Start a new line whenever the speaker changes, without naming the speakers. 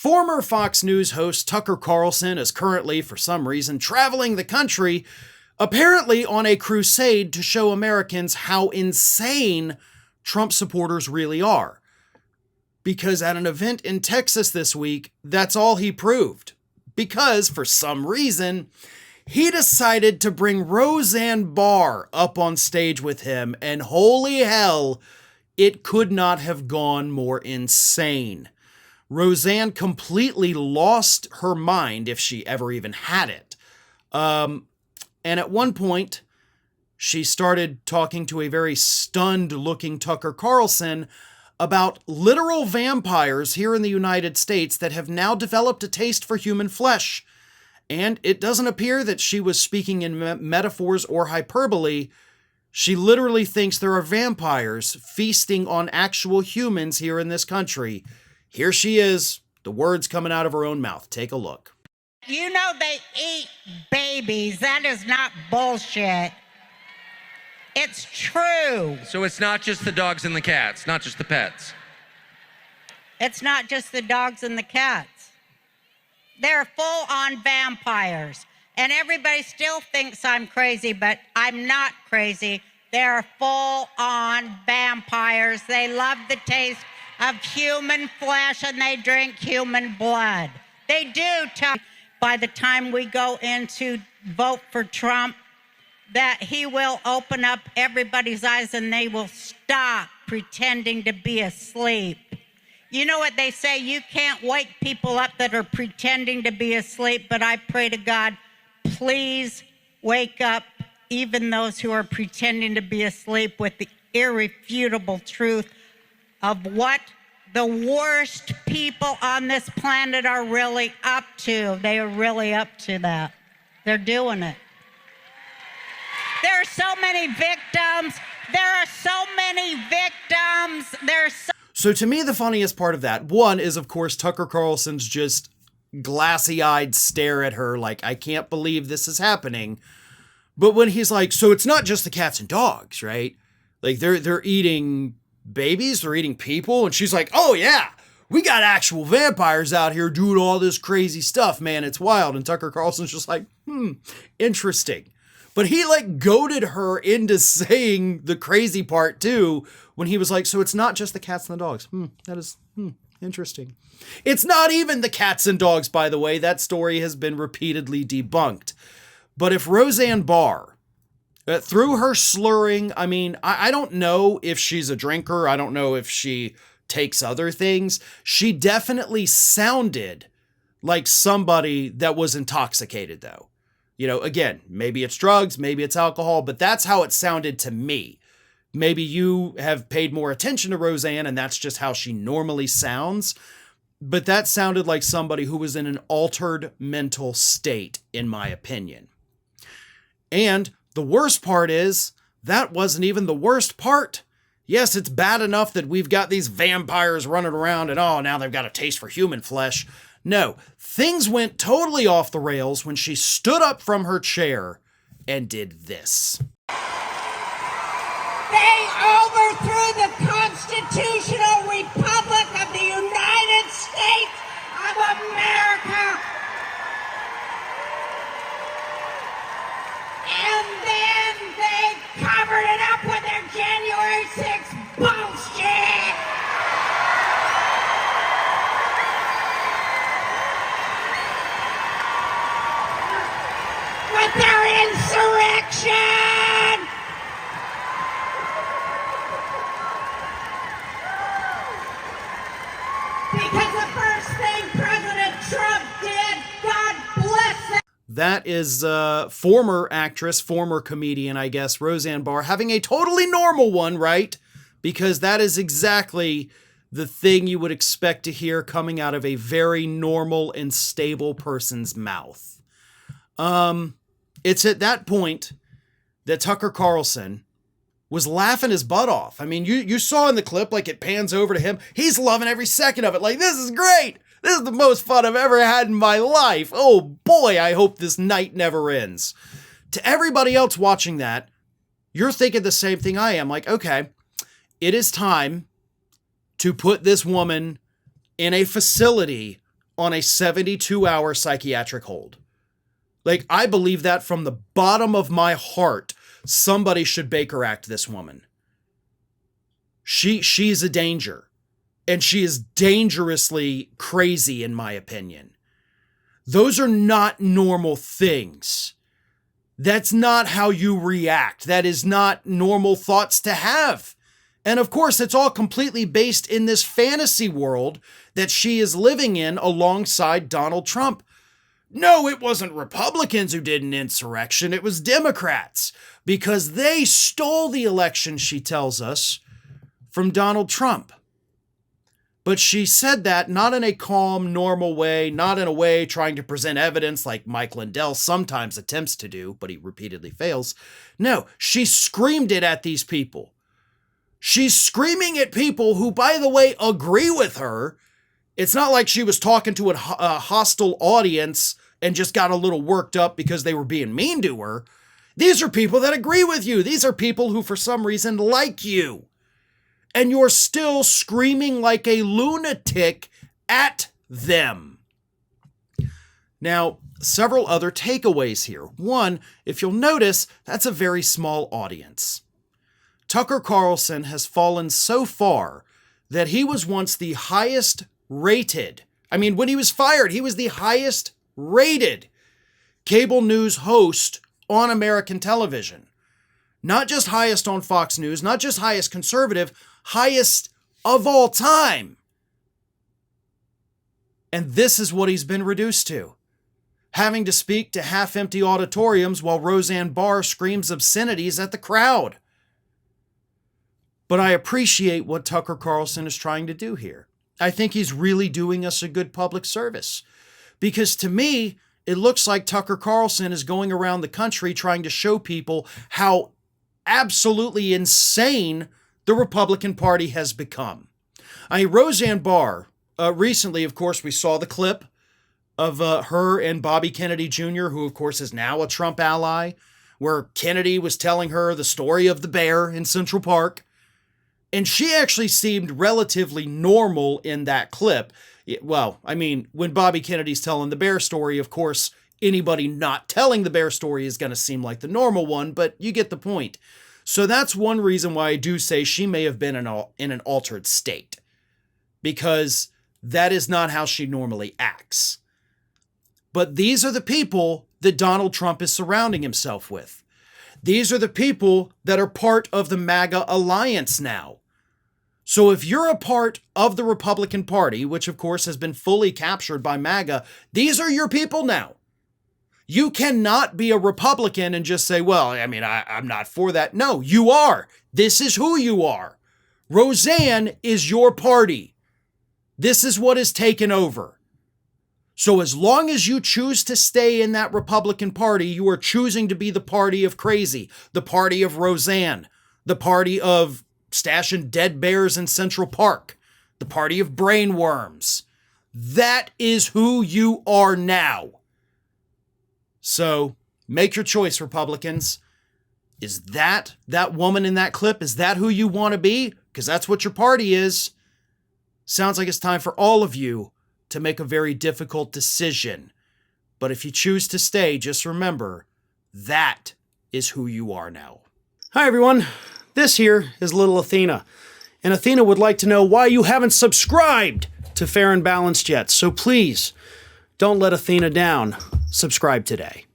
Former Fox News host Tucker Carlson is currently, for some reason, traveling the country, apparently on a crusade to show Americans how insane Trump supporters really are. Because at an event in Texas this week, that's all he proved. Because, for some reason, he decided to bring Roseanne Barr up on stage with him, and holy hell, it could not have gone more insane. Roseanne completely lost her mind, if she ever even had it. And at one point, she started talking to a very stunned-looking Tucker Carlson about literal vampires here in the United States that have now developed a taste for human flesh. And it doesn't appear that she was speaking in metaphors or hyperbole. She literally thinks there are vampires feasting on actual humans here in this country. Here she is, the words coming out of her own mouth. Take a look.
You know they eat babies. That is not bullshit. It's true.
So it's not just the dogs and the cats, not just the pets.
It's not just the dogs and the cats. They're full-on vampires. And everybody still thinks I'm crazy, but I'm not crazy. They're full-on vampires. They love the taste of human flesh and they drink human blood. They do. By the time we go in to vote for Trump, that he will open up everybody's eyes and they will stop pretending to be asleep. You know what they say, you can't wake people up that are pretending to be asleep, but I pray to God, please wake up even those who are pretending to be asleep with the irrefutable truth of what the worst people on this planet are really up to. They are really up to that. They're doing it. There are so many victims. There are so many victims.
So to me, the funniest part of that, one, is of course Tucker Carlson's just glassy-eyed stare at her like, I can't believe this is happening. But when he's like, so it's not just the cats and dogs, right? Like they're eating babies, they're eating people. And she's like, oh yeah, we got actual vampires out here doing all this crazy stuff, man. It's wild. And Tucker Carlson's just like, interesting. But he like goaded her into saying the crazy part too, when he was like, so it's not just the cats and the dogs. That is interesting. It's not even the cats and dogs, by the way. That story has been repeatedly debunked. But if Roseanne Barr, through her slurring, I mean, I don't know if she's a drinker. I don't know if she takes other things. She definitely sounded like somebody that was intoxicated, though. You know, again, maybe it's drugs, maybe it's alcohol, but that's how it sounded to me. Maybe you have paid more attention to Roseanne and that's just how she normally sounds. But that sounded like somebody who was in an altered mental state, in my opinion. And the worst part is, that wasn't even the worst part. Yes, it's bad enough that we've got these vampires running around and oh, now they've got a taste for human flesh. No, things went totally off the rails when she stood up from her chair and did this.
They overthrew the constitutional republic of the United States of America. And then they covered it up with their January 6th bullshit. With their insurrection. Because the first thing President Trump did, God bless him.
That is former actress, former comedian, I guess, Roseanne Barr, having a totally normal one, right? Because that is exactly the thing you would expect to hear coming out of a very normal and stable person's mouth. It's at that point that Tucker Carlson was laughing his butt off. I mean, you saw in the clip, like it pans over to him. He's loving every second of it. Like, this is great. This is the most fun I've ever had in my life. Oh boy, I hope this night never ends. To everybody else watching that, you're thinking the same thing I am. Like, okay, it is time to put this woman in a facility on a 72-hour psychiatric hold. Like, I believe that from the bottom of my heart. Somebody should Baker Act this woman. She's a danger. And she is dangerously crazy, in my opinion. Those are not normal things. That's not how you react. That is not normal thoughts to have. And of course, it's all completely based in this fantasy world that she is living in alongside Donald Trump. No, it wasn't Republicans who did an insurrection. It was Democrats, because they stole the election, she tells us, from Donald Trump. But she said that not in a calm, normal way, not in a way trying to present evidence like Mike Lindell sometimes attempts to do, but he repeatedly fails. No, she screamed it at these people. She's screaming at people who, by the way, agree with her. It's not like she was talking to a hostile audience and just got a little worked up because they were being mean to her. These are people that agree with you. These are people who, for some reason, like you. And you're still screaming like a lunatic at them. Now, several other takeaways here. One, if you'll notice, that's a very small audience. Tucker Carlson has fallen so far that he was once the highest rated. I mean, when he was fired, he was the highest rated cable news host on American television. Not just highest on Fox News, not just highest conservative, highest of all time. And this is what he's been reduced to. Having to speak to half-empty auditoriums while Roseanne Barr screams obscenities at the crowd. But I appreciate what Tucker Carlson is trying to do here. I think he's really doing us a good public service. Because to me, it looks like Tucker Carlson is going around the country trying to show people how absolutely insane the Republican Party has become. Roseanne Barr, recently, of course, we saw the clip of her and Bobby Kennedy Jr., who, of course, is now a Trump ally, where Kennedy was telling her the story of the bear in Central Park. And she actually seemed relatively normal in that clip. Well, I mean, when Bobby Kennedy's telling the bear story, of course, anybody not telling the bear story is going to seem like the normal one, but you get the point. So that's one reason why I do say she may have been in an altered state, because that is not how she normally acts. But these are the people that Donald Trump is surrounding himself with. These are the people that are part of the MAGA alliance now. So if you're a part of the Republican Party, which of course has been fully captured by MAGA, these are your people now. You cannot be a Republican and just say, well, I mean, I'm not for that. No, you are. This is who you are. Roseanne is your party. This is what is taken over. So as long as you choose to stay in that Republican Party, you are choosing to be the party of crazy, the party of Roseanne, the party of stashing dead bears in Central Park, the party of brainworms. That is who you are now. So make your choice, Republicans. Is that woman in that clip? Is that who you want to be? Because that's what your party is. Sounds like it's time for all of you to make a very difficult decision. But if you choose to stay, just remember, that is who you are now. Hi, everyone. This here is little Athena. And Athena would like to know why you haven't subscribed to Fair and Balanced yet. So please, don't let Athena down. Subscribe today.